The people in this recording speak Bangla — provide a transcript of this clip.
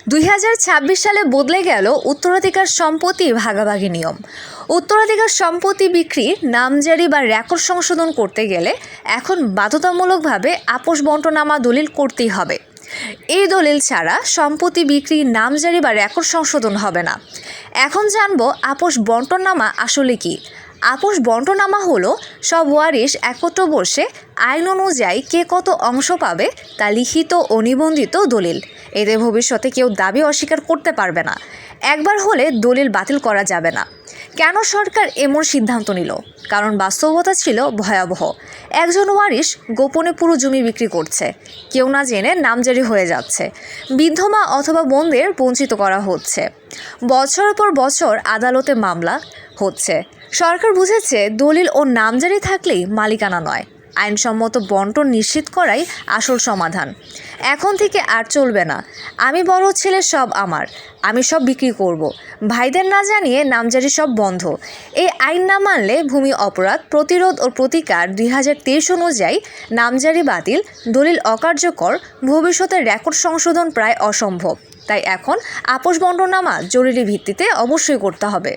2026 সালে বদলে গেল উত্তরাধিকার সম্পত্তি ভাগাভাগি নিয়ম। উত্তরাধিকার সম্পত্তি বিক্রি, নামজারি বা রেকর্ড সংশোধন করতে গেলে এখন বাধ্যতামূলকভাবে আপোষ বন্টনামা দলিল করতেই হবে। এই দলিল ছাড়া সম্পত্তি বিক্রি, নামজারি বা রেকর্ড সংশোধন হবে না। এখন জানবো আপোষ বন্টনামা আসলে কি। আপোষ বন্টনামা হলো সব ওয়ারিশ একত্র বসে আইন অনুযায়ী কে কত অংশ পাবে তা লিখিত ও নিবন্ধিত দলিল। এতে ভবিষ্যতে কেউ দাবি অস্বীকার করতে পারবে না। একবার হলে দলিল বাতিল করা যাবে না। কেন সরকার এমন সিদ্ধান্ত নিল? কারণ বাস্তবতা ছিল ভয়াবহ। একজন ওয়ারিশ গোপনে পুরো জমি বিক্রি করছে, কেউ না জেনে নামজারি হয়ে যাচ্ছে, বিধবা অথবা বোনদের বঞ্চিত করা হচ্ছে। বছর পর বছর আদালতে মামলা হচ্ছে। সরকার বুঝেছে দলিল ও নামজারি থাকলেই মালিকানা নয়, আইনসম্মত বন্টন নিশ্চিত করাই আসল সমাধান। এখন থেকে আর চলবে না আমি বড় ছেলে সব আমার, আমি সব বিক্রি করব, ভাইদের না জানিয়ে নামজারি সব বন্ধ। এই আইন না মানলে ভূমি অপরাধ প্রতিরোধ ও প্রতিকার 2023 অনুযায়ী নামজারি বাতিল, দলিল অকার্যকর, ভবিষ্যতে রেকর্ড সংশোধন প্রায় অসম্ভব। তাই এখন আপোষ বন্টনামা জরুরি ভিত্তিতে অবশ্যই করতে হবে।